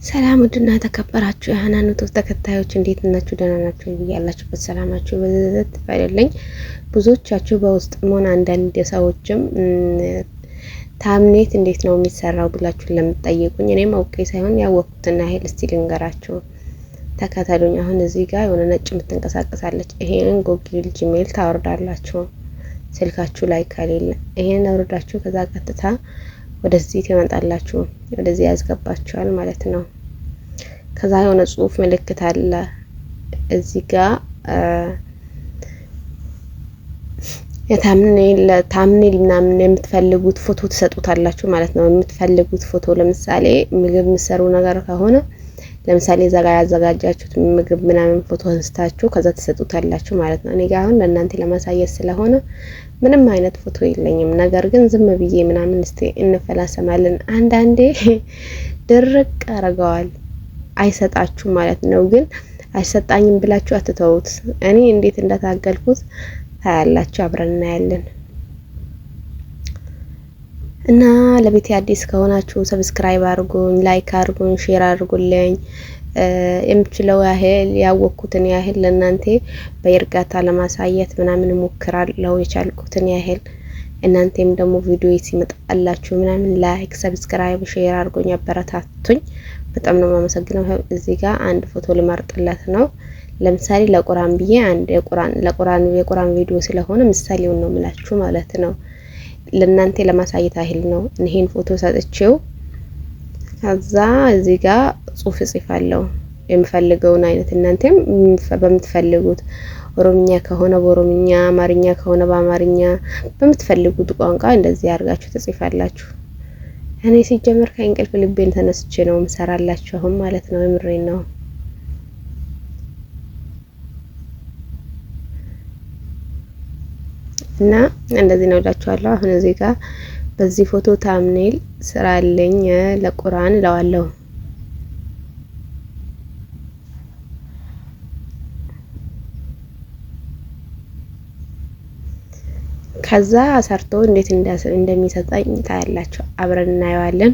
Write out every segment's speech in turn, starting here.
ሰላም ውድና ተከበራችሁ የሃናኑት ተከታዮች እንዴት ናችሁ? ደህና ናችሁ? ያላችሁበት ሰላማችሁ በዘት ይበልልኝ። ብዙዎቻችሁ በውስጥ ሆነ አንዳንድ ሰዎችም ታምኔት እንዴት ነው የሚሰራው ብላችሁ ለምትጠይቁኝ እኔም አውቄ ሳይሆን ያወቅኩትና ሄል እስቲ ልንገራችሁ። ተከታተሉኝ። አሁን እዚህ ጋር የሆነ ነጭ የምትንቀሳቀሳለች። ይሄን ጉግል ጂሜል ታወርዳላችሁ ስልካችሁ ላይ ከሌለ ይሄን አውርዳችሁ ከዛ ቀጥታ ወደዚህ ትመጣላችሁ። ወደዚህ ያስገባችኋል ማለት ነው። ከዛ የሆነ ጽሁፍ ምልክት አለ እዚህ ጋር የታምኔል ምናምን የምትፈልጉት ፎቶ ትሰጡታላችሁ ማለት ነው። የምትፈልጉት ፎቶ ለምሳሌ ምግብ ምሰሩ ነገር ከሆነ ለምሳሌ እዛ ጋር ያዘጋጃችሁት ምግብ ምናምን ፎቶ አንስታችሁ ከዛ ትሰጡታላችሁ ማለት ነው። እኔ ጋር አሁን ለእናንተ ለማሳየት ስለሆነ ምንም አይነት ፎቶ የለኝም። ነገር ግን ዝም ብዬ ምናምን እስቲ እንፈላሰማለን። አንዳንዴ ድርቅ አረጋዋል አይሰጣችሁ ማለት ነው። ግን አይሰጣኝም ብላችሁ አትተውት። እኔ እንዴት እንደታገልኩት ታያላችሁ፣ አብረን እናያለን። እና ለቤት አዲስ ከሆናችሁ ሰብስክራይብ አድርጉኝ፣ ላይክ አድርጉኝ፣ ሼር አድርጉልኝ። የምችለው ያህል ያወቅኩትን ያህል ለእናንተ በእርጋታ ለማሳየት ምናምን ሞክራለሁ የቻልኩትን ያህል። እናንተም ደግሞ ቪዲዮ ሲመጣላችሁ ምናምን ላይክ ሰብስክራይብ ሼር አድርጉኝ፣ አበረታቱኝ። በጣም ነው የማመሰግነው። እዚህ ጋር አንድ ፎቶ ልመርጥለት ነው። ለምሳሌ ለቁርአን ብዬ አንድ የቁርአን ቪዲዮ ስለሆነ ምሳሌውን ነው የምላችሁ ማለት ነው። ለእናንተ ለማሳየት ያህል ነው። ይሄን ፎቶ ሰጥቼው ከዛ እዚህ ጋር ጽሁፍ ጽፋለሁ የምፈልገውን አይነት እናንተም በምትፈልጉት ኦሮምኛ ከሆነ በኦሮምኛ፣ አማርኛ ከሆነ በአማርኛ በምትፈልጉት ቋንቋ እንደዚህ አድርጋችሁ ትጽፋላችሁ። እኔ ሲጀመር ከእንቅልፍ ልቤን ተነስቼ ነው ምሰራላችሁ አሁን ማለት ነው። የምሬን ነው። እና እንደዚህ ነው እላችኋለሁ። አሁን እዚህ ጋር በዚህ ፎቶ ታምኔል ስራልኝ ለቁርአን እለዋለሁ። ከዛ ሰርቶ እንዴት እንደሚሰጣኝ ታያላችሁ፣ አብረን እናየዋለን።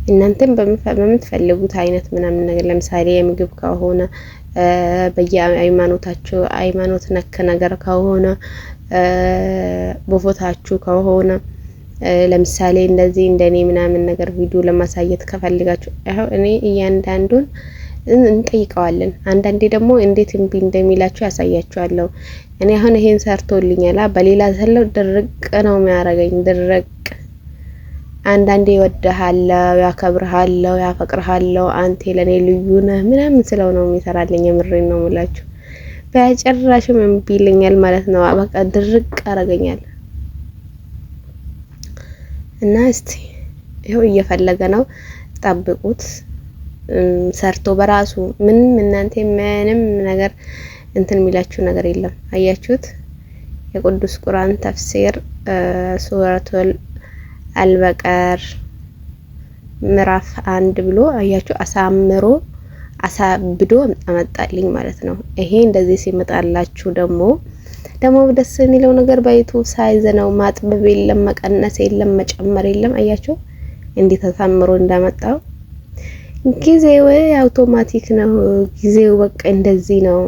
እናንተም በምትፈልጉት አይነት ምናምን ነገር ለምሳሌ የምግብ ከሆነ በየሃይማኖታችሁ ሃይማኖት ነክ ነገር ከሆነ በፎታችሁ ከሆነ ለምሳሌ እንደዚህ እንደኔ ምናምን ነገር ቪዲዮ ለማሳየት ከፈልጋችሁ እኔ እያንዳንዱን እንጠይቀዋለን። አንዳንዴ ደግሞ እንዴት እምቢ እንደሚላችሁ ያሳያችኋለሁ። እኔ አሁን ይሄን ሰርቶልኛል። በሌላ ሰለው ድርቅ ነው የሚያረጋኝ፣ ድርቅ። አንዳንዴ ይወድሃለሁ፣ ያከብርሃለሁ፣ ያፈቅርሃለሁ፣ አንተ ለኔ ልዩ ነህ ምናምን ስለው ነው የሚሰራልኝ። የምሬን ነው የምላችሁ። በጭራሽም እምቢ ይለኛል ማለት ነው። በቃ ድርቅ አረጋኛል። እና እስቲ ይሄው እየፈለገ ነው፣ ጠብቁት። ሰርቶ በራሱ ምንም እናንተ ምንም ነገር እንትን የሚላችሁ ነገር የለም። አያችሁት? የቅዱስ ቁርአን ተፍሲር ሱረቱል አልበቀር ምዕራፍ 1 ብሎ አያችሁ፣ አሳምሮ አሳብዶ አመጣልኝ ማለት ነው። ይሄ እንደዚህ ሲመጣላችሁ ደግሞ ደስ የሚለው ነገር በዩቲዩብ ሳይዝ ነው። ማጥበብ የለም፣ መቀነስ የለም፣ መጨመር የለም። አያችሁ እንዴት ተሳምሮ እንዳመጣው። ጊዜው አውቶማቲክ ነው። ጊዜው በቃ እንደዚህ ነው።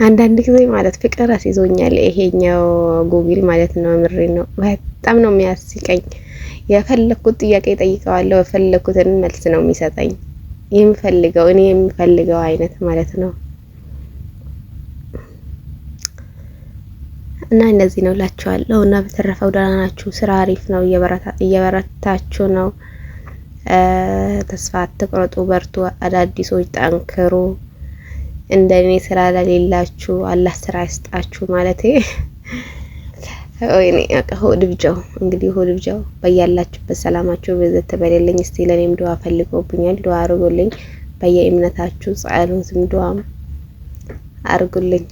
አንዳንድ ጊዜ ማለት ፍቅር አስይዞኛል ይሄኛው ጉግል ማለት ነው። ምሬ ነው። በጣም ነው የሚያስቀኝ። የፈለኩት ጥያቄ ጠይቀዋለሁ፣ የፈለኩትን መልስ ነው የሚሰጠኝ። እኔ የምፈልገው አይነት ማለት ነው። እና እንደዚህ ነው እላችኋለሁ። እና በተረፈው ደህና ናችሁ? ስራ አሪፍ ነው፣ እየበረታችሁ ነው። ተስፋ አትቁረጡ፣ በርቱ። አዳዲሶች ጠንክሩ። እንደኔ ስራ ለሌላችሁ አላህ ስራ ይስጣችሁ ማለቴ ወይኔ ሆድ ብቻው እንግዲህ ሆድ ብቻው። በያላችሁበት ሰላማችሁ በዘት ተበለልኝ። እስቲ ለኔም ዱአ ፈልገውብኛል፣ ዱአ አርጉልኝ። በየእምነታችሁ ጸሎትም ዱአም አርጉልኝ።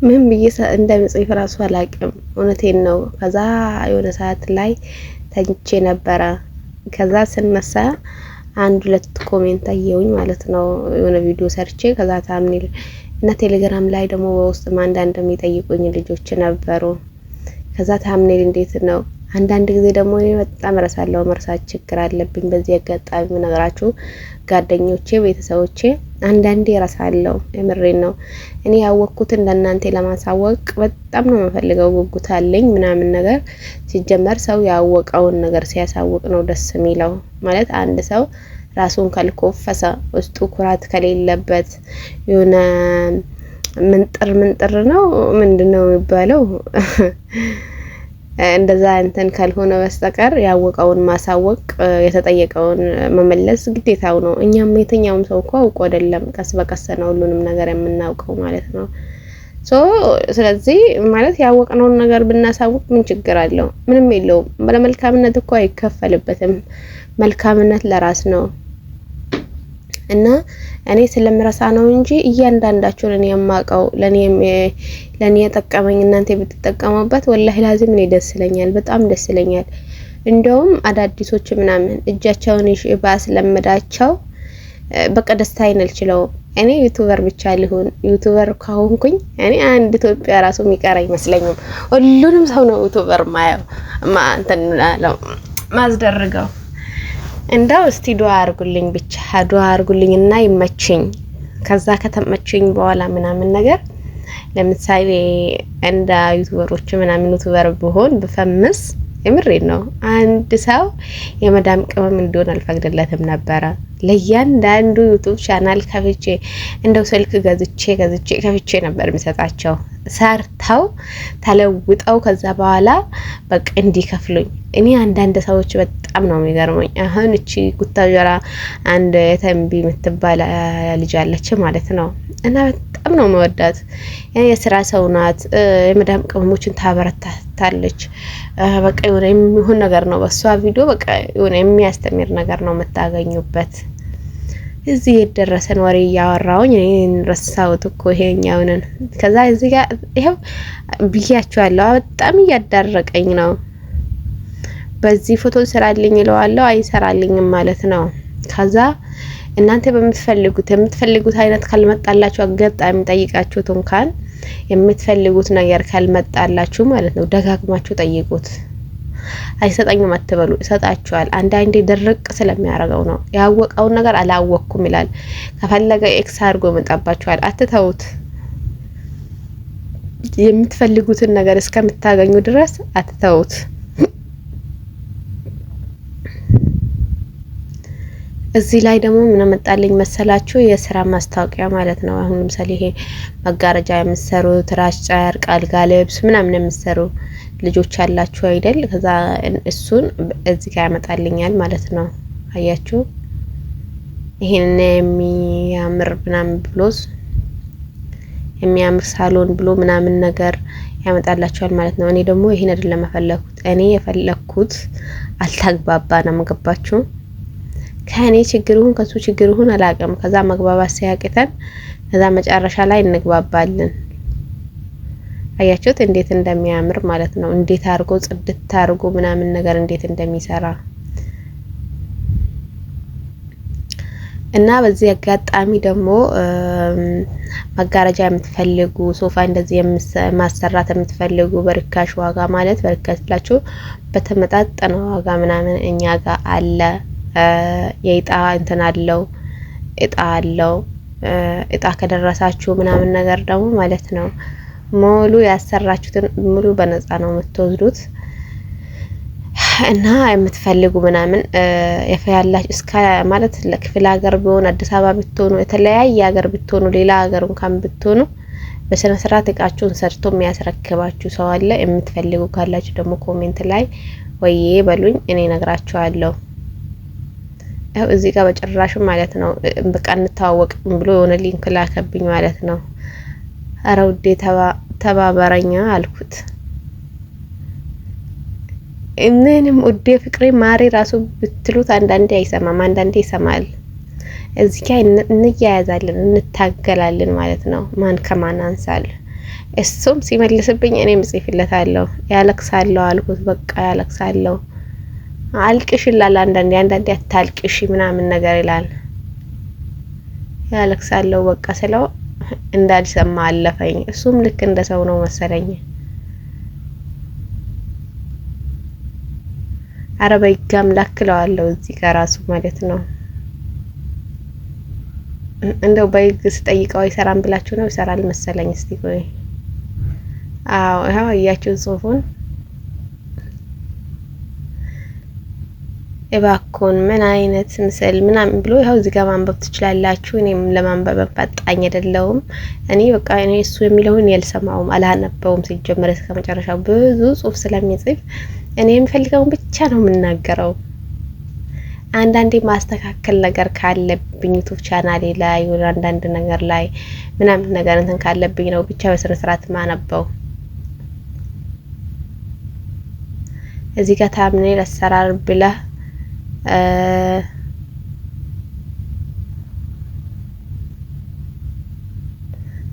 ምን ብዬ እንደምጽፍ ራሱ አላውቅም። እውነቴን ነው። ከዛ የሆነ ሰዓት ላይ ተኝቼ ነበረ። ከዛ ስነሳ አንድ ሁለት ኮሜንት አየሁኝ ማለት ነው የሆነ ቪዲዮ ሰርቼ ከዛ ታምኔል እና ቴሌግራም ላይ ደግሞ በውስጥ አንዳንድ የሚጠይቁኝ ልጆች ነበሩ። ከዛ ታምኔል እንዴት ነው አንዳንድ ጊዜ ደግሞ እኔ በጣም ረሳለሁ፣ መርሳት ችግር አለብኝ። በዚህ አጋጣሚ ነገራችሁ ጓደኞቼ፣ ቤተሰቦቼ አንዳንዴ ረሳለሁ። የምሬን ነው። እኔ ያወቅኩትን ለእናንተ ለማሳወቅ በጣም ነው የምፈልገው፣ ጉጉት አለኝ ምናምን ነገር። ሲጀመር ሰው ያወቀውን ነገር ሲያሳውቅ ነው ደስ የሚለው። ማለት አንድ ሰው ራሱን ካልኮፈሰ ውስጡ ኩራት ከሌለበት የሆነ ምንጥር ነው ምንድነው የሚባለው እንደዛ እንትን ካልሆነ በስተቀር ያወቀውን ማሳወቅ የተጠየቀውን መመለስ ግዴታው ነው። እኛም የትኛውም ሰው እኮ አውቆ አይደለም ቀስ በቀስ ነው ሁሉንም ነገር የምናውቀው ማለት ነው። ስለዚህ ማለት ያወቅነውን ነገር ብናሳውቅ ምን ችግር አለው? ምንም የለውም። ለመልካምነት እኮ አይከፈልበትም። መልካምነት ለራስ ነው። እና እኔ ስለምረሳ ነው እንጂ እያንዳንዳችሁን እኔ የማውቀው ለኔ የጠቀመኝ እናንተ ብትጠቀሙበት ወላሂ ላዚም እኔ ደስ ይለኛል፣ በጣም ደስ ይለኛል። እንደውም አዳዲሶች ምናምን እጃቸውን ባስለምዳቸው በቃ ደስታዬን አልችለውም። እኔ ዩቲዩበር ብቻ ልሁን ዩቲዩበር ካሆንኩኝ እኔ አንድ ኢትዮጵያ ራሱ የሚቀር አይመስለኝም። ሁሉንም ሰው ነው ዩቲዩበር ማስደርገው። እንዳው እስቲ ዱአ አርጉልኝ፣ ብቻ ዱአ አርጉልኝና ይመችኝ። ከዛ ከተመቸኝ በኋላ ምናምን ነገር ለምሳሌ እንደ ዩቲዩበሮች ምናምን ዩቲዩበር ብሆን ብፈምስ የምሬን ነው አንድ ሰው የመዳም ቅመም እንደሆነ አልፈቅድለትም ነበረ። ለያንዳንዱ ዩቲዩብ ቻናል ከፍቼ እንደው ስልክ ከፍቼ ነበር የሚሰጣቸው ሰርተው ተለውጠው ከዛ በኋላ በቃ እንዲከፍሉኝ። እኔ አንዳንድ ሰዎች በጣም ነው የሚገርመኝ። አሁን እቺ ጉታጀራ አንድ የተንቢ የምትባል ልጅ አለች ማለት ነው እና በጣም ነው መወዳት። የስራ ሰው ናት። የመዳም ቅመሞችን ታበረታታለች። በቃ የሆነ የሚሆን ነገር ነው በሷ ቪዲዮ በቃ የሆነ የሚያስተምር ነገር ነው የምታገኙበት። እዚህ የደረሰን ወሬ ያወራውኝ እኔን ረሳሁት እኮ ይሄኛውን። ከዛ እዚህ ጋር ይሄው ብያችኋለሁ። በጣም እያዳረቀኝ ነው። በዚህ ፎቶ ስራልኝ ይለዋለሁ አይሰራልኝም ማለት ነው። ከዛ እናንተ የምትፈልጉት አይነት ካልመጣላችሁ አጋጣሚ ጠይቃችሁት እንኳን የምትፈልጉት ነገር ካልመጣላችሁ ማለት ነው ደጋግማችሁ ጠይቁት። አይሰጣኝም አትበሉ፣ ይሰጣችኋል። አንዳንዴ ድርቅ ስለሚያደርገው ነው። ያወቀውን ነገር አላወቅኩም ይላል። ከፈለገ ኤክስ አድርጎ መጣባችኋል። አትተውት። የምትፈልጉትን ነገር እስከምታገኙ ድረስ አትተውት። እዚህ ላይ ደግሞ ምን መጣልኝ መሰላችሁ? የስራ ማስታወቂያ ማለት ነው። አሁን ለምሳሌ ይሄ መጋረጃ የምትሰሩ፣ ትራስ፣ ጨርቅ፣ አልጋ ልብስ ምናምን የምትሰሩ ልጆች ያላችሁ አይደል? ከዛ እሱን እዚህ ጋር ያመጣልኛል ማለት ነው። አያችሁ? ይሄን የሚያምር ምናምን ብሎስ የሚያምር ሳሎን ብሎ ምናምን ነገር ያመጣላችኋል ማለት ነው። እኔ ደግሞ ይሄን አይደለም የፈለኩት። እኔ የፈለኩት አልተግባባንም። ገባችሁ? ከኔ ችግር ይሁን ከሱ ችግር ይሁን አላውቅም። ከዛ መግባባት ሲያቅተን ከዛ መጨረሻ ላይ እንግባባለን። አያችሁት እንዴት እንደሚያምር ማለት ነው። እንዴት አድርጎ ጽድት አድርጎ ምናምን ነገር እንዴት እንደሚሰራ እና በዚህ አጋጣሚ ደግሞ መጋረጃ የምትፈልጉ ሶፋ እንደዚህ ማሰራት የምትፈልጉ በርካሽ ዋጋ ማለት በርካሽ ብላችሁ በተመጣጣነ ዋጋ ምናምን እኛ ጋር አለ። የእጣ እንትን አለው፣ እጣ አለው። እጣ ከደረሳችሁ ምናምን ነገር ደግሞ ማለት ነው ሙሉ ያሰራችሁትን ሙሉ በነፃ ነው የምትወስዱት። እና የምትፈልጉ ምናምን ያላችሁ እስከ ማለት ለክፍለ ሀገር ቢሆን አዲስ አበባ ብትሆኑ የተለያየ ሀገር ብትሆኑ ሌላ ሀገር እንኳን ብትሆኑ በስነ ስርዓት እቃችሁን ሰርቶ የሚያስረክባችሁ ሰው አለ። የምትፈልጉ ካላችሁ ደግሞ ኮሜንት ላይ ወይዬ በሉኝ፣ እኔ ነግራችኋለሁ። ያው እዚህ ጋር በጭራሽ ማለት ነው በቃ እንተዋወቅ ብሎ የሆነ ሊንክ ላከብኝ ማለት ነው። አረ ውዴ ተባበረኛ አልኩት። እኔንም ውዴ ፍቅሬ ማሬ ራሱ ብትሉት አንዳንዴ አይሰማም፣ አንዳንዴ ይሰማል። እዚህ ጋር እንያያዛለን፣ እንታገላለን ማለት ነው። ማን ከማን አንሳል። እሱም ሲመልስብኝ እኔም ጽፍለታለሁ። ያለቅሳለሁ አልኩት። በቃ ያለቅሳለሁ አልቅሽ ይላል አንዳንዴ አታልቅሽ ምናምን ነገር ይላል። ያለቅሳለሁ በቃ ስለው እንዳልሰማ አለፈኝ። እሱም ልክ እንደ ሰው ነው መሰለኝ። አረ በይጋም ላክለዋለሁ እዚህ ጋር ራሱ ማለት ነው። እንደው በይግ ስጠይቀው አይሰራም ብላችሁ ነው? ይሰራል መሰለኝ። እስቲ ቆይ አዎ ይሄው እያችሁ ጽሁፉን እባክዎን ምን አይነት ምስል ምናምን ብሎ ይኸው እዚህ ጋር ማንበብ ትችላላችሁ። እኔም ለማንበብ ፈጣኝ አይደለሁም። እኔ በቃ እኔ እሱ የሚለውን ያልሰማውም አላነበውም ሲጀምር እስከ መጨረሻው ብዙ ጽሁፍ ስለሚጽፍ እኔ የምፈልገውን ብቻ ነው የምናገረው። አንዳንዴ ማስተካከል ነገር ካለብኝ ዩቲዩብ ቻናሌ ላይ ወይ አንዳንድ ነገር ላይ ምናምን ነገር እንትን ካለብኝ ነው ብቻ በስነ ስርዓት ማነበው። እዚህ ጋር ታምኔል አሰራር ብላ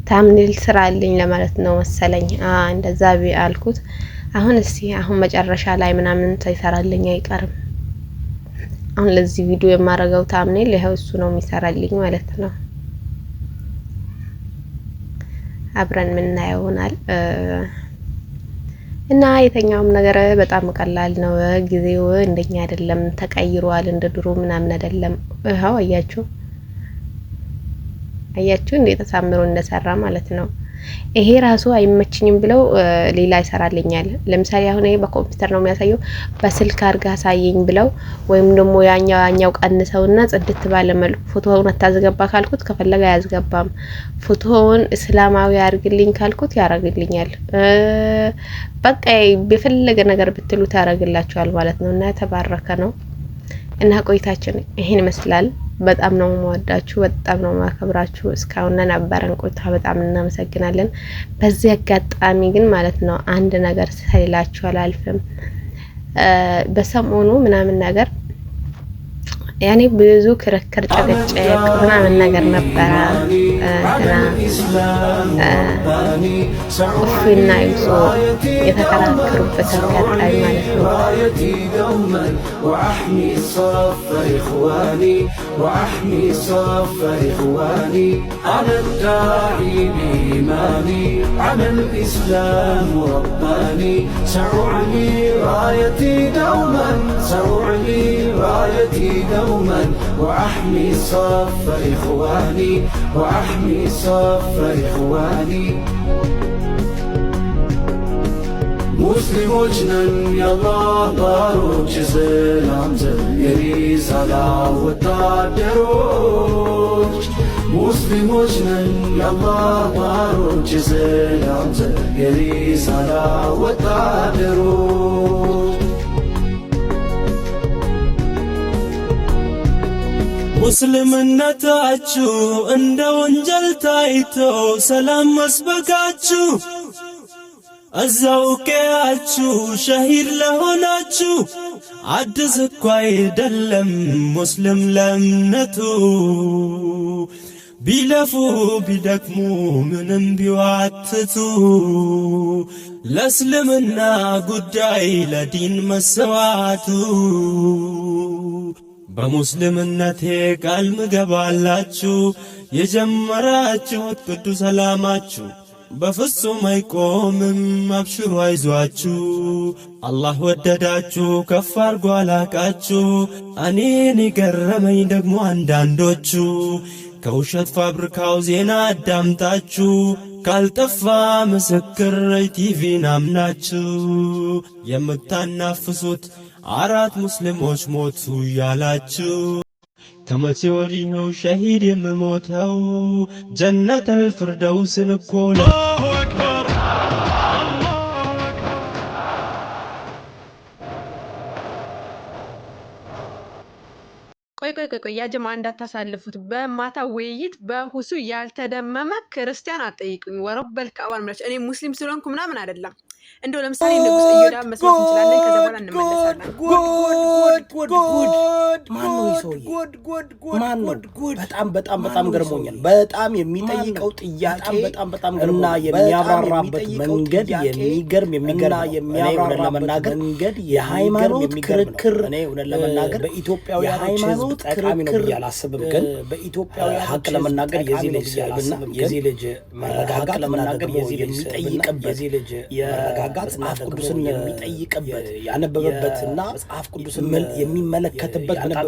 ታምኔል ስራ አለኝ ለማለት ነው መሰለኝ። እንደዛ አልኩት። አሁን እስቲ አሁን መጨረሻ ላይ ምናምን ሳይሰራልኝ አይቀርም። አሁን ለዚህ ቪዲዮ የማረገው ታምኔል ይሄው እሱ ነው የሚሰራልኝ ማለት ነው። አብረን ምናየው ይሆናል። እና የተኛውም ነገር በጣም ቀላል ነው። ጊዜው እንደኛ አይደለም፣ ተቀይሯል። እንደ ድሮ ምናምን አይደለም። ይኸው አያችሁ እንዴት ተሳምሮ እንደሰራ ማለት ነው። ይሄ ራሱ አይመችኝም ብለው ሌላ ይሰራልኛል። ለምሳሌ አሁን ይሄ በኮምፒውተር ነው የሚያሳየው። በስልክ አድርጋ አሳየኝ ብለው ወይም ደግሞ ያኛው ቀንሰውና ጽድት ባለ መልኩ ፎቶውን አታዝገባ ካልኩት ከፈለገ አያዝገባም። ፎቶውን እስላማዊ አድርግልኝ ካልኩት ያረግልኛል። በቃ የፈለገ ነገር ብትሉት ያረግላችኋል ማለት ነው። እና የተባረከ ነው። እና ቆይታችን ይሄን ይመስላል። በጣም ነው የምወዳችሁ፣ በጣም ነው የማከብራችሁ። እስካሁን ነበረን ቆይታ በጣም እናመሰግናለን። በዚህ አጋጣሚ ግን ማለት ነው አንድ ነገር ሳይላችሁ አላልፍም። በሰሞኑ ምናምን ነገር ያኔ ብዙ ክርክር ጭቅጭቅ ምናምን ነገር ነበረ እፍና ይውሶ የተከራከሩበት አጋጣሚ ማለት ነው። وأحمي صف إخواني وأحمي صف إخواني ሙስሊሞች ነን የአላህ ባሮች ሰላምተ የሪሳላ ወታደሮች ሙስሊሞች ነን የአላህ ባሮች ሰላምተ የሪሳላ ወታደሮች ሙስሊምነታችሁ እንደ ወንጀል ታይቶ ሰላም መስበካችሁ እዛው ቀያችሁ ሸሂድ ለሆናችሁ አዲስ እኮ አይደለም ሙስሊም ለእምነቱ ቢለፉ ቢደክሙ ምንም ቢዋትቱ ለእስልምና ጉዳይ ለዲን መሰዋቱ በሙስሊምነቴ ቃል ምገባላችሁ የጀመራችሁት ቅዱስ ሰላማችሁ በፍጹም አይቆምም። አብሽሩ አይዟችሁ አላህ ወደዳችሁ ከፍ አርጎ አላቃችሁ። እኔን የገረመኝ ደግሞ አንዳንዶቹ ከውሸት ፋብሪካው ዜና አዳምጣችሁ ካልጠፋ ምስክር ቲቪን አምናችሁ የምታናፍሱት አራት ሙስሊሞች ሞቱ ያላችሁ ከመቼ ወዲህ ነው ሸሂድ የምሞተው? ጀነተል ፊርደውስን እኮ ነው። ቆይ ያ ጀማ እንዳታሳልፉት። በማታ ውይይት በሁሱ ያልተደመመ ክርስቲያን አጠይቁኝ። ወረበል ከአባል እኔ ሙስሊም ስለሆንኩ ምናምን አይደለም። እንደው ለምሳሌ ንጉስ እዮዳብ መስማት እንችላለን ከዛ በኋላ እንመለሳለን ማነው ይሰውዬ ማነው በጣም ገርሞኛል በጣም የሚጠይቀው ጥያቄ እና የሚያብራራበት መንገድ የሚገርም የሚያብራራ ለመናገር መንገድ የሃይማኖት ክርክር ለመናገር በኢትዮጵያውያን ሃይማኖት ክርክር ያላስብም ግን በኢትዮጵያውያን ሀቅ ለመናገር የዚህ ልጅ መረጋጋት ለመናገር የሚጠይቅበት የመረጋጋት መጽሐፍ ቅዱስን የሚጠይቅበት ያነበበበትና መጽሐፍ ቅዱስን የሚመለከትበት በጣም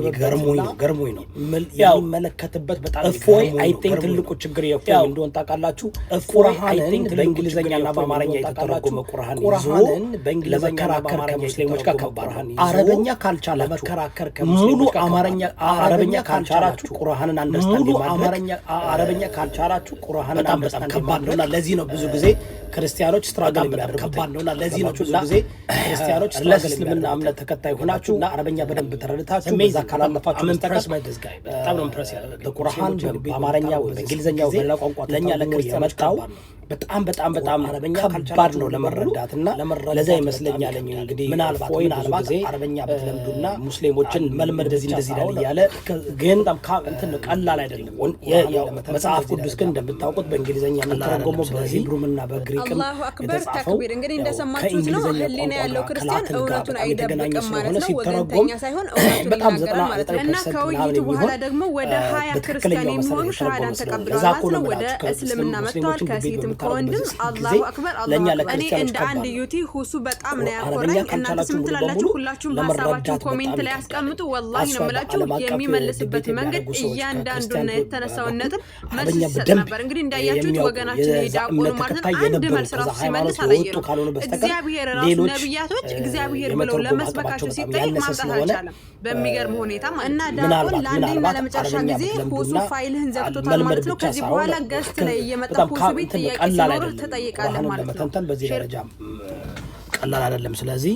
ገርሞኝ ነው የሚመለከትበት በጣም እፎይ አይ ቲንክ ትልቁ ችግር የእፎይ እንደሆነ ታውቃላችሁ ቁርአንን በእንግሊዘኛና በአማርኛ የተተረጎመ ቁርአንን በእንግሊዘኛ ለመከራከር ከሙስሊሞች ጋር ከባድ አረበኛ ካልቻላችሁ ለመከራከር ከሙስሊሞች ጋር አረበኛ ካልቻላችሁ ቁርአንን አንደርስታንድ ማድረግ አረበኛ ካልቻላችሁ ቁርአንን በጣም ከባድ ነውና ለዚህ ነው ብዙ ጊዜ ክርስቲያኖች ስትራግል የሚያደርጉት ከባድ ነውና ለዚህ ነው ብዙ ጊዜ ክርስቲያኖች ለእስልምና እምነት ተከታይ ሆናችሁና አረበኛ በደንብ ተረድታችሁ በዛ ካላለፋችሁ በጣም ነው ኢምፕረስ ያደረገው ቁርአን በአማርኛ ወይ በእንግሊዘኛ ወይ በሌላ ቋንቋ ለኛ ለክርስቲያኖች በጣም ከባድ ነው ለመረዳትና ለዛ ይመስለኛል እንግዲህ ምናልባት አረበኛ በተለምዱና ሙስሊሞችን መልመድ እንደዚህ ያለ ግን እንትን ቀላል አይደለም መጽሐፍ ቅዱስ ግን እንደምታውቁት በእንግሊዘኛ ተተረጎመው በሂብሩና በግሪክም አላሁ አክበር ተክቢር እንግዲህ እንደሰማችሁት ነው ህሊና ያለው ክርስቲያን እውነቱን አይደብቅም ማለት ነው ወገንተኛ ሳይሆን እውነቱን ይናገራል ማለት ነው እና ከውይይቱ በኋላ ደግሞ ወደ 20 ክርስቲያን የሚሆኑ ሸሃዳን ተቀብለዋል ማለት ነው ወደ እስልምና መጥተዋል ከሴትም ከወንድም አላሁ አክበር እኔ እንደ አንድ ዩቲ ሁሱ በጣም ነው ያኮራኝ እናንተ ስም ትላላችሁ ሁላችሁም ሐሳባችሁን ኮሜንት ላይ አስቀምጡ ወላሂ ነው የምላችሁ የሚመልስበት መንገድ እያንዳንዱና የተነሳውን ነጥብ መልስ ይሰጥ ነበር እንግዲህ እንዳያችሁት ወገናችን ይዳቁሉ ማለት ነው አንድ መልስ ራሱ ሲመልስ አላየነው እግዚአብሔር ራሱ ነብያቶች እግዚአብሔር ብለው ለመስበካቸው ሲጠይቅ ማምጣት አልቻለም በሚገርም ሁኔታ እና ዳቁን ለአንዴና ለመጨረሻ ጊዜ ሁሱ ፋይልህን ዘግቶታል ማለት ነው ከዚህ በኋላ ገስት ላይ እየመጣ ሁሱ ቤት ጥያቄ ሲኖር ተጠይቃለህ ማለት ነው መተንተን በዚህ ደረጃ ቀላል አይደለም ስለዚህ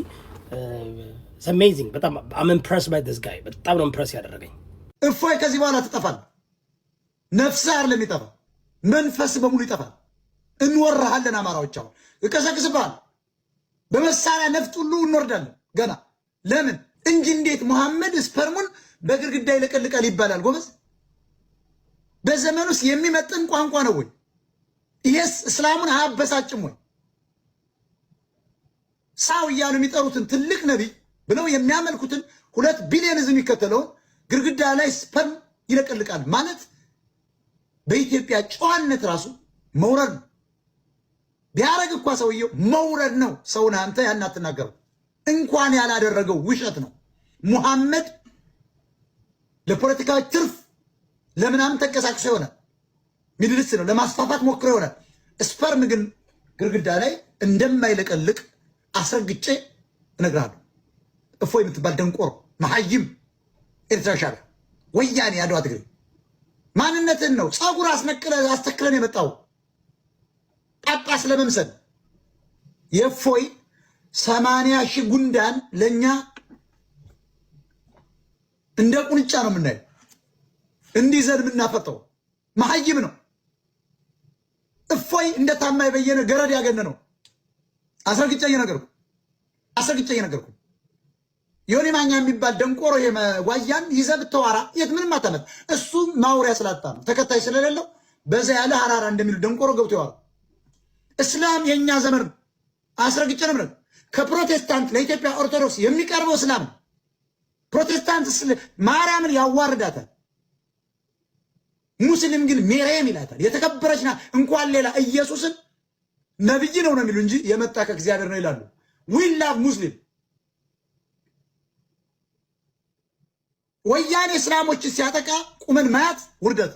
it's amazing በጣም I'm impressed by this guy በጣም ነው ኢምፕረስ ያደረገኝ እፎይ ከዚህ በኋላ ትጠፋል ነፍስ አይደለም ይጠፋ መንፈስ በሙሉ ይጠፋል እንወራሃለን አማራዎች አሁን እቀሰቅስባል በመሳሪያ ነፍጥ ሁሉ እንወርዳለን ገና ለምን እንጂ እንዴት መሐመድ ስፐርሙን በግርግዳ ይለቀልቃል ይባላል ጎበዝ በዘመኑስ የሚመጥን ቋንቋ ነው ወይ ይሄስ እስላሙን አያበሳጭም ወይ ሳው እያሉ የሚጠሩትን ትልቅ ነብይ ብለው የሚያመልኩትን 2 ቢሊዮን ህዝብ የሚከተለውን ግርግዳ ላይ ስፐርም ይለቀልቃል ማለት በኢትዮጵያ ጨዋነት ራሱ መውረድ ነው ቢያረግ እንኳ ሰውየው መውረድ ነው ሰውና አንተ ያን አትናገረው እንኳን ያላደረገው ውሸት ነው ሙሐመድ ለፖለቲካዊ ትርፍ ለምናምን ተንቀሳቅሶ ይሆናል ሚድልስ ነው ለማስፋፋት ሞክሮ ይሆናል ስፐርም ግን ግርግዳ ላይ እንደማይለቀልቅ አስረግጬ እነግራለሁ እፎይ የምትባል ደንቆሮ መሐይም ኤርትራ ሻዕቢያ ወያኔ ያድዋ ትግሬ ማንነትን ነው ጸጉር አስተክለን የመጣው ጳጳስ ለመምሰል የእፎይ 80,000 ጉንዳን ለኛ እንደ ቁንጫ ነው የምናየው እንዲዘድ የምናፈጠው መሐይም ነው እፎይ እንደ ታማኝ በየነ ገረድ ያገነ ነው አስረግጬ እየነገርኩ ዮኒ ማኛ የሚባል ደንቆሮ ዋያን ይዘብ ተዋራ የት ምንም አታመጥ እሱ ማውሪያ ስላጣ ነው ተከታይ ስለሌለው በዛ ያለ ሐራራ እንደሚሉ ደንቆሮ ገብቶ ይዋራ እስላም የኛ ዘመን አስረግጬ ነው ከፕሮቴስታንት ለኢትዮጵያ ኦርቶዶክስ የሚቀርበው እስላም ፕሮቴስታንት ማርያምን ያዋርዳታል ሙስሊም ግን ሜሪያም ይላታል የተከበረችና እንኳን ሌላ ኢየሱስን ነብይ ነው የሚሉ እንጂ የመጣ ከእግዚአብሔር ነው ይላሉ we love muslim ወያኔ እስላሞችን ሲያጠቃ ቁመን ማያት ውርደት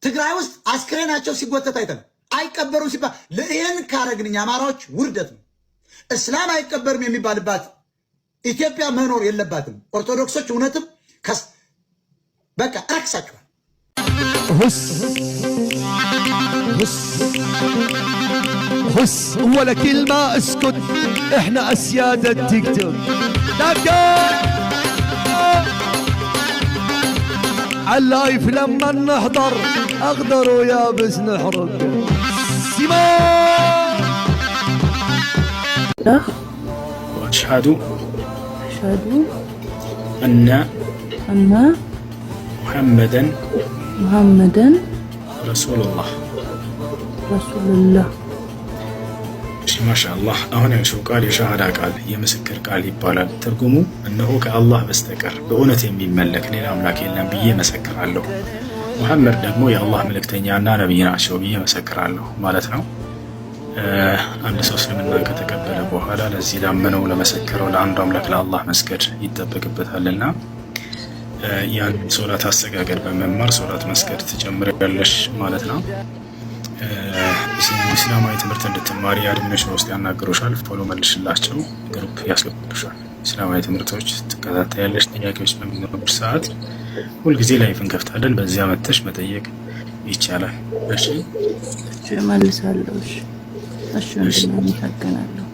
ትግራይ ውስጥ አስክሬናቸው ሲጎተት አይተን አይቀበሩም ሲባል ለይሄን ካረግንኛ አማራዎች ውርደት ነው እስላም አይቀበርም የሚባልባት ኢትዮጵያ መኖር የለባትም ኦርቶዶክሶች እውነትም በቃ አክሳቸዋል هس ولا كلمة اسكت احنا اسياد التيك توك عاللايف لما نحضر اقدر ويابس نحرق سيمان وأشهد أن محمدا رسول الله ما شاء الله أهون شو قال يشهد قال يمسكر قال يبالال ترجمه أنه كالله بستكر بأونة من ملك لنا أملاك النبي مسكر له محمد ደግሞ የአላህ መልእክተኛና ነብይ ናቸው ብዬ መሰክራለሁ ማለት ነው። አንድ ሰው እስልምና ከተቀበለ በኋላ ለዚህ ላመነው ለመሰከረው ለአንዱ አምላክ ለአላህ መስገድ ይጠበቅበታልና ያን ሶላት አሰጋገድ በመማር ሶላት መስገድ ትጀምሪያለሽ ማለት ነው። እስላማዊ ትምህርት እንድትማሪ አድሚኖችን ውስጥ ያናግሩሻል። ፎሎ መልሽላቸው፣ ግሩፕ ያስገቡልሻል። እስላማዊ ትምህርቶች ትከታተያለሽ። ጥያቄዎች በሚኖሩበት ሰዓት ሁልጊዜ ላይፍ እንከፍታለን። በዚያ መተሽ መጠየቅ ይቻላል። እሺ መልሳለሁ። እሺ እናመሰግናለሁ።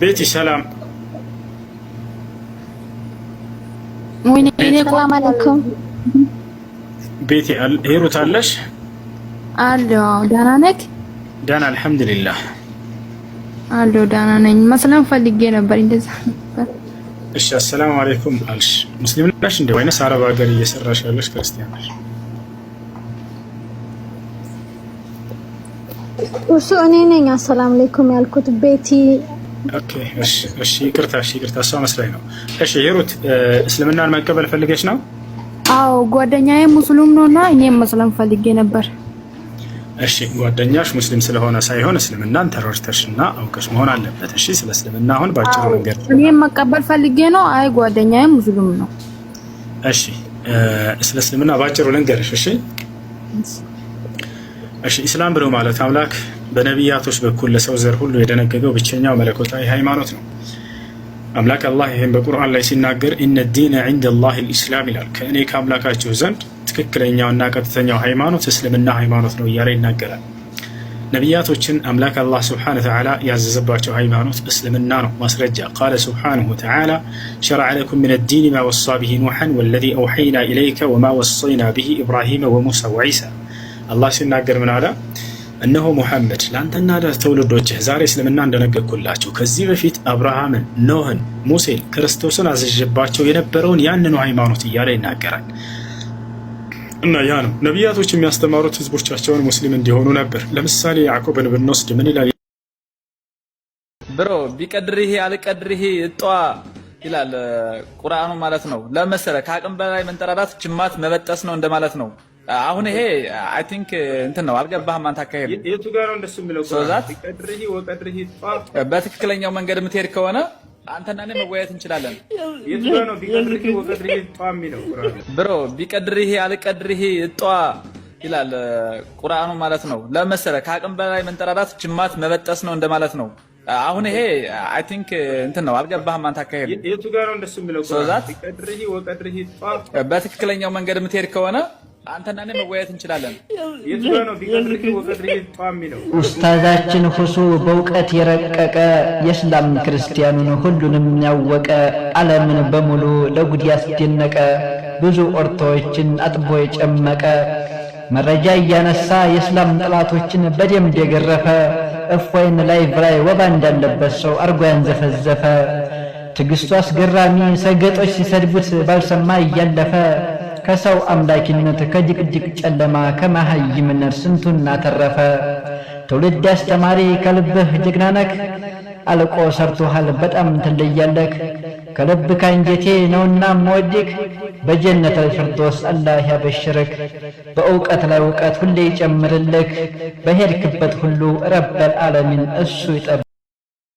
ቤቲ ሰላም ሰላም አለይኩም ቤቲ ሄሩት አለሽ? አለሁ። ደህና ነህ? ደህና አልሐምዱሊላህ። አለሁ ደህና ነኝ። መስለም ፈልጌ ነበር እንደዛ ነበር። እሺ አሰላሙ አለይኩም አልሽ። ሙስሊም ነሽ እንዴ ወይስ አረብ ሀገር እየሰራሽ ያለሽ ክርስቲያን ነሽ? እሱ እኔ ነኝ አሰላሙ አለይኩም ያልኩት ቤቲ። ኦኬ እሺ ይቅርታ እሷ መስላኝ ነው። እሺ ሄሩት እስልምናን መቀበል ፈልገሽ ነው? አዎ ጓደኛዬ ሙስሊም ነውና እኔም መስለም ፈልጌ ነበር። እሺ ጓደኛሽ ሙስሊም ስለሆነ ሳይሆን እስልምናን ተረድተሽና አውቀሽ መሆን አለበት። እሺ ስለ እስልምና አሁን ባጭሩ ነገር እኔም መቀበል ፈልጌ ነው። አይ ጓደኛዬ ሙስሊም ነው። እሺ ስለ እስልምና ባጭሩ ልንገርሽ። እሺ ኢስላም ብሎ ማለት አምላክ በነቢያቶች በኩል ለሰው ዘር ሁሉ የደነገገው ብቸኛው መለኮታዊ ሃይማኖት ነው። አምላክ አላህ ይሄን በቁርአን ላይ ሲናገር ኢነ ዲነ ዒንደ ላሂ ልኢስላም ይላል። ከእኔ ከአምላካችሁ ዘንድ ትክክለኛውና ቀጥተኛው ሃይማኖት እስልምና ሃይማኖት ነው እያለ ይናገራል። ነቢያቶችን አምላክ አላህ ስብሓነ ወተዓላ ያዘዘባቸው ሃይማኖት እስልምና ነው። ማስረጃ ቃለ ስብሓነሁ ወተዓላ ሸረዐ ለኩም ሚነ ዲን ማ ወሳ ብሂ ኑሐን ወለዚ አውሐይና ኢለይከ ወማ ወሰይና ብሂ ኢብራሂመ ወሙሳ ወዒሳ። አላህ ሲናገር ምን አለ? እነሆ ሙሐመድ ለአንተና ለትውልዶችህ ዛሬ እስልምና እንደነገርኩላቸው ከዚህ በፊት አብርሃምን፣ ኖህን፣ ሙሴን፣ ክርስቶስን አዘዥባቸው የነበረውን ያንኑ ሃይማኖት እያለ ይናገራል። እና ያ ነው ነቢያቶች የሚያስተማሩት ህዝቦቻቸውን ሙስሊም እንዲሆኑ ነበር። ለምሳሌ ያዕቆብን ብንወስድ ምን ይላል? ብሮ ቢቀድርህ አልቀድርህ እጧ ይላል ቁርአኑ ማለት ነው። ለመሰለ ከአቅም በላይ መንጠራራት ጅማት መበጠስ ነው እንደማለት ነው። አሁን ይሄ አይ ቲንክ እንትን ነው። አልገባህም አንተ አካሄድ የቱ ጋር ነው እንደሱ የሚለው? ቢቀድርህ ወቀድርህ እጧ በትክክለኛው መንገድ የምትሄድ ከሆነ አንተና እኔ መወያየት እንችላለን። የቱ ጋር ነው ቢቀድርህ ወቀድርህ እጧ የሚለው? ብሮ ቢቀድርህ አልቀድርህ እጧ ይላል ቁርአኑ ማለት ነው። ለመሰለ ከአቅም በላይ መንጠራራት ጅማት መበጠስ ነው እንደማለት ነው። አሁን ይሄ አይ ቲንክ እንትን ነው። አልገባህም አንተ አካሄድ የቱ ጋር ነው እንደሱ የሚለው? ቢቀድርህ ወቀድርህ እጧ በትክክለኛው መንገድ የምትሄድ ከሆነ አንተና እኔ መወያየት እንችላለን። የቱ ጋር ነው ቢቀድርህ ወቀድርህ እጧ የሚለው? ኡስታዛችን ሁሱ በእውቀት የረቀቀ የእስላም ክርስቲያኑን ሁሉንም ያወቀ ዓለምን በሙሉ ለጉድ ያስደነቀ ብዙ ኦርቶዎችን አጥቦ የጨመቀ መረጃ እያነሳ የእስላም ጠላቶችን በደንብ የገረፈ እፎይን ላይቭ ላይ ወባ እንዳለበት ሰው አርጎ ያንዘፈዘፈ ትዕግስቱ አስገራሚ ሰገጦች ሲሰድቡት ባልሰማ እያለፈ ከሰው አምላኪነት ከጅቅጅቅ ጨለማ ከመሃይምነት ስንቱን አተረፈ። ትውልድ አስተማሪ ከልብህ ጀግና ነህ፣ አልቆ ሰርቶሃል በጣም ትለያለህ። ከልብ ካንጀቴ ነውና መወድክ በጀነት አልፊርዶስ አላህ ያበሽርክ። በእውቀት ላይ እውቀት ሁሌ ይጨምርልክ፣ በሄድክበት ሁሉ ረበል ዓለሚን እሱ ይጠብቅ።